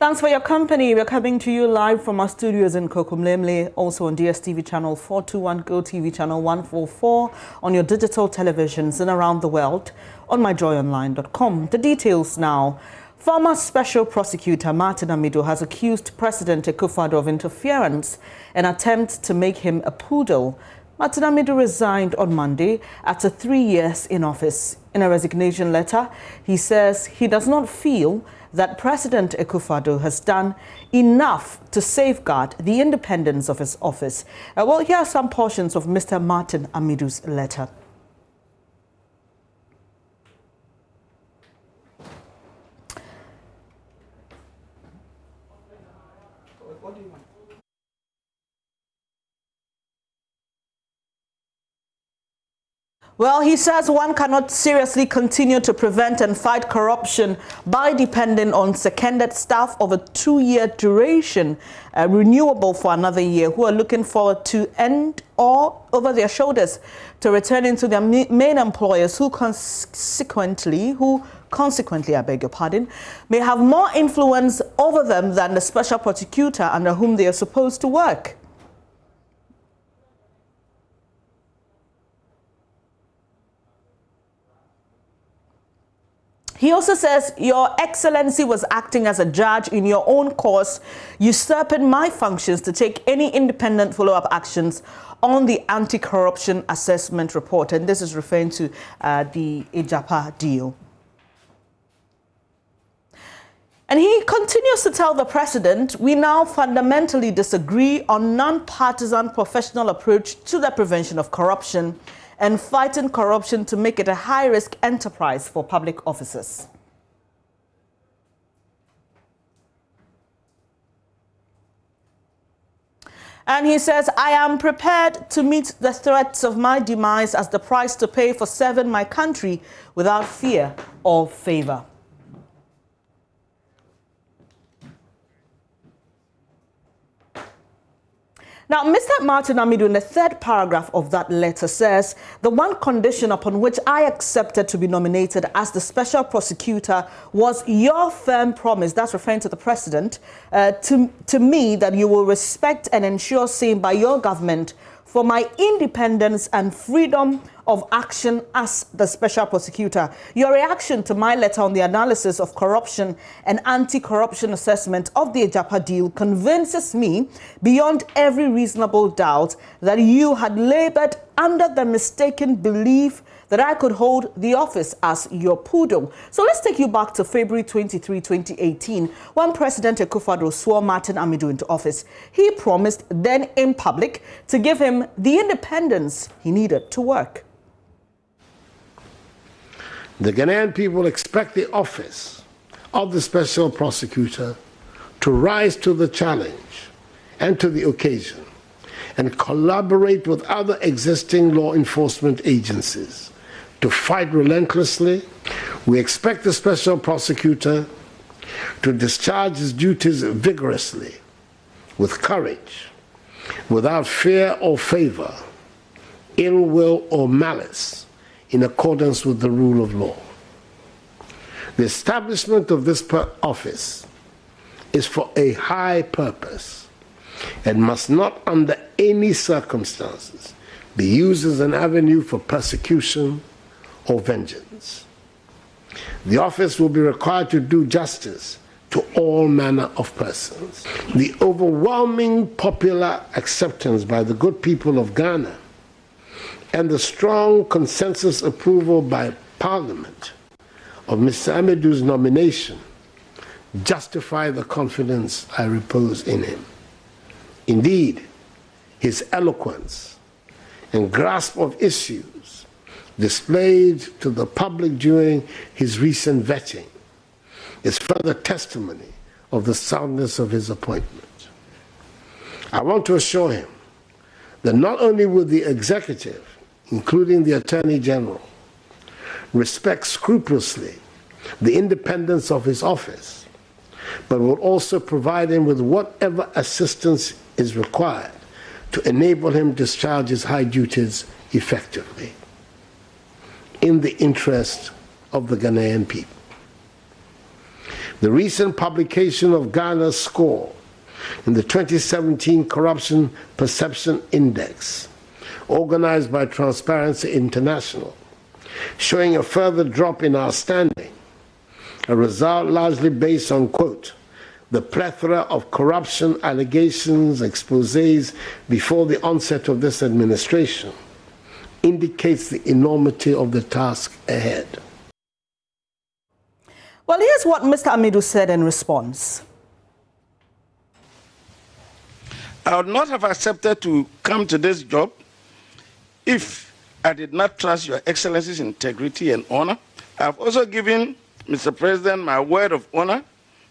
Thanks for your company. We're coming to you live from our studios in Kokomlemle, also on DSTV channel 421, Go TV channel 144, on your digital televisions and around the world on myjoyonline.com. The details now. Former Special Prosecutor Martin Amidu has accused President Akufo-Addo of interference in an attempt to make him a poodle. Martin Amidu resigned on Monday after 3 years in office. In a resignation letter, he says he does not feel that President Akufo-Addo has done enough to safeguard the independence of his office. Well, here are some portions of Mr. Martin Amidu's letter. What do you want? Well, he says one cannot seriously continue to prevent and fight corruption by depending on seconded staff of a 2-year duration, renewable for another year, who are looking forward to end or over their shoulders to returning to their main employers who consequently, I beg your pardon, may have more influence over them than the special prosecutor under whom they are supposed to work. He also says, Your Excellency was acting as a judge in your own cause, usurping my functions to take any independent follow-up actions on the anti-corruption assessment report. And this is referring to the Ijapa deal. And he continues to tell the president, we now fundamentally disagree on non-partisan professional approach to the prevention of corruption and fighting corruption to make it a high-risk enterprise for public officers. And he says, I am prepared to meet the threats of my demise as the price to pay for serving my country without fear or favor. Now, Mr. Martin Amidu, in the third paragraph of that letter, says, the one condition upon which I accepted to be nominated as the special prosecutor was your firm promise, that's referring to the president, to me that you will respect and ensure same by your government for my independence and freedom of action as the special prosecutor. Your reaction to my letter on the analysis of corruption and anti-corruption assessment of the Ijapa deal convinces me beyond every reasonable doubt that you had labored under the mistaken belief that I could hold the office as your poodle. So let's take you back to February 23, 2018, when President Akufo-Addo swore Martin Amidu into office. He promised then in public to give him the independence he needed to work. The Ghanaian people expect the office of the Special Prosecutor to rise to the challenge and to the occasion and collaborate with other existing law enforcement agencies to fight relentlessly. We expect the Special Prosecutor to discharge his duties vigorously, with courage, without fear or favor, ill will or malice, in accordance with the rule of law. The establishment of this office is for a high purpose and must not under any circumstances be used as an avenue for persecution or vengeance. The office will be required to do justice to all manner of persons. The overwhelming popular acceptance by the good people of Ghana and the strong consensus approval by Parliament of Mr. Amidu's nomination justify the confidence I repose in him. Indeed, his eloquence and grasp of issues displayed to the public during his recent vetting is further testimony of the soundness of his appointment. I want to assure him that not only will the executive, including the Attorney General, respect scrupulously the independence of his office, but will also provide him with whatever assistance is required to enable him to discharge his high duties effectively in the interest of the Ghanaian people. The recent publication of Ghana's score in the 2017 Corruption Perception Index, organized by Transparency International, showing a further drop in our standing, a result largely based on, quote, the plethora of corruption allegations, exposés before the onset of this administration, indicates the enormity of the task ahead. Well, here's what Mr. Amidu said in response. I would not have accepted to come to this job if I did not trust Your Excellency's integrity and honor. I have also given Mr. President my word of honor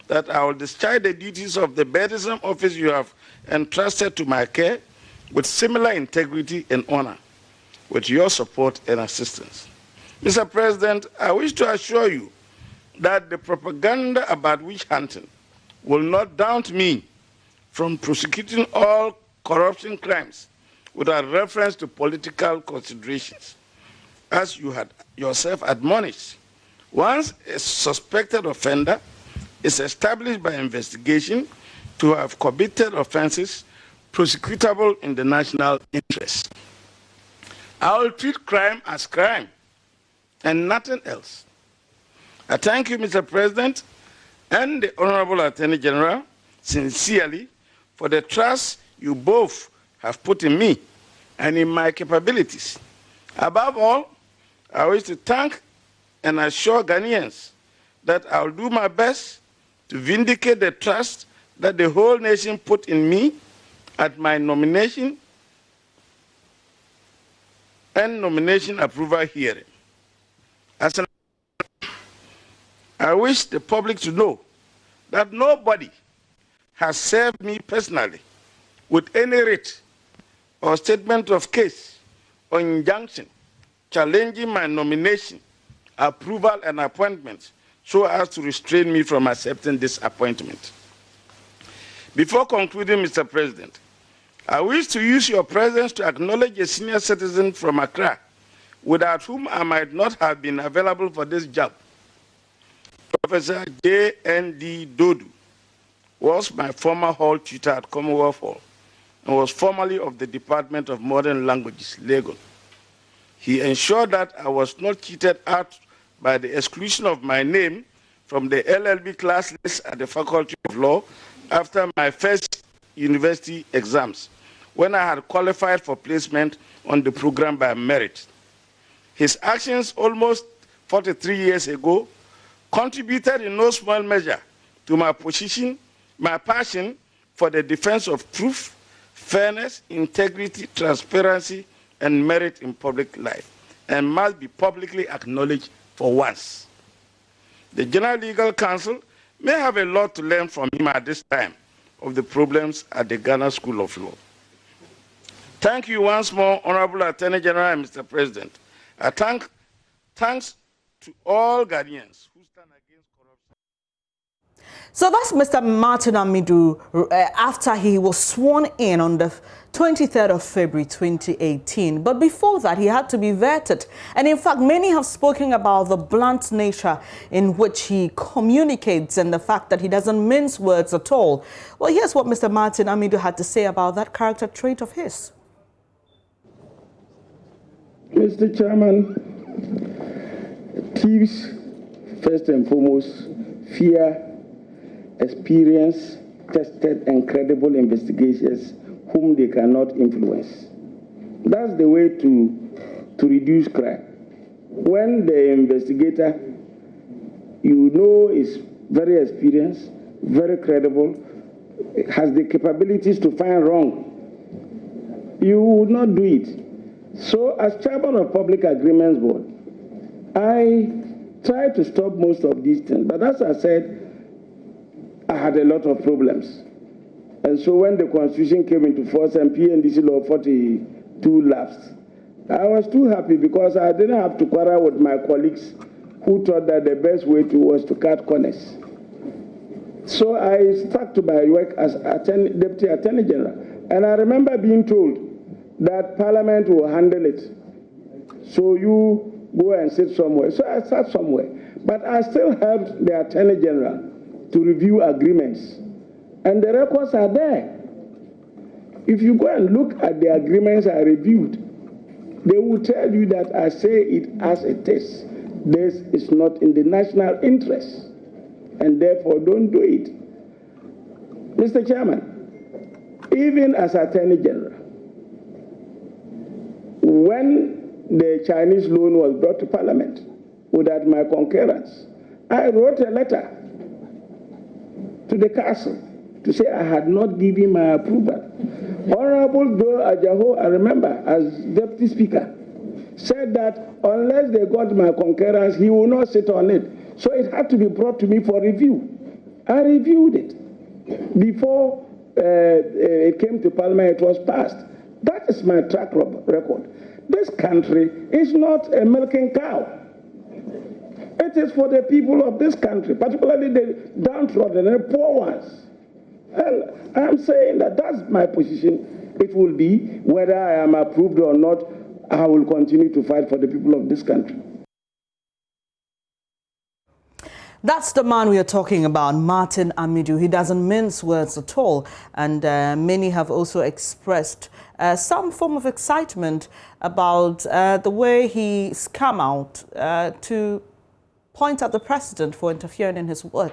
that I will discharge the duties of the burdensome office you have entrusted to my care with similar integrity and honor, with your support and assistance. Mr. President, I wish to assure you that the propaganda about witch hunting will not daunt me from prosecuting all corruption crimes without reference to political considerations. As you had yourself admonished, once a suspected offender is established by investigation to have committed offenses prosecutable in the national interest, I will treat crime as crime and nothing else. I thank you, Mr. President, and the Honorable Attorney General sincerely for the trust you both have put in me and in my capabilities. Above all, I wish to thank and assure Ghanaians that I will do my best to vindicate the trust that the whole nation put in me at my nomination and nomination approval hearing. I wish the public to know that nobody has served me personally with any writ or statement of case or injunction challenging my nomination, approval, and appointment so as to restrain me from accepting this appointment. Before concluding, Mr. President, I wish to use your presence to acknowledge a senior citizen from Accra without whom I might not have been available for this job. Professor J.N.D. Dodu was my former hall tutor at Commonwealth Hall and was formerly of the Department of Modern Languages, Legon. He ensured that I was not cheated out by the exclusion of my name from the LLB class list at the Faculty of Law after my first university exams, when I had qualified for placement on the program by merit. His actions almost 43 years ago contributed in no small measure to my passion for the defense of truth, fairness, integrity, transparency, and merit in public life, and must be publicly acknowledged for once. The General Legal Counsel may have a lot to learn from him at this time of the problems at the Ghana School of Law. Thank you once more, Honorable Attorney General and Mr. President. Thanks to all Ghanaians who stand against corruption. So that's Mr. Martin Amidu after he was sworn in on the 23rd of February 2018. But before that, he had to be vetted. And in fact, many have spoken about the blunt nature in which he communicates and the fact that he doesn't mince words at all. Well, here's what Mr. Martin Amidu had to say about that character trait of his. Mr. Chairman, thieves, first and foremost, fear experienced, tested, and credible investigators whom they cannot influence. That's the way to reduce crime. When the investigator, you know, is very experienced, very credible, has the capabilities to find wrong, you would not do it. So as chairman of Public Agreements Board, I try to stop most of these things. But as I said, I had a lot of problems. And so when the Constitution came into force and PNDC Law 42 lapsed, I was too happy because I didn't have to quarrel with my colleagues who thought that the best way was to cut corners. So I stuck to my work as Deputy Attorney General. And I remember being told that Parliament will handle it. So you go and sit somewhere. So I sat somewhere. But I still helped the Attorney General to review agreements. And the records are there. If you go and look at the agreements I reviewed, they will tell you that I say it as it is. This is not in the national interest, and therefore don't do it. Mr. Chairman, even as Attorney General, when the Chinese loan was brought to Parliament without my concurrence, I wrote a letter to the Council to say I had not given my approval. Honorable Joe Ajaho, I remember, as Deputy Speaker, said that unless they got my concurrence, he will not sit on it. So it had to be brought to me for review. I reviewed it. Before it came to Parliament, it was passed. That is my track record. This country is not a milking cow. It is for the people of this country, particularly the downtrodden and the poor ones. And I'm saying that that's my position. It will be whether I am approved or not, I will continue to fight for the people of this country. That's the man we are talking about, Martin Amidu. He doesn't mince words at all. And many have also expressed some form of excitement about the way he's come out to point at the president for interfering in his work.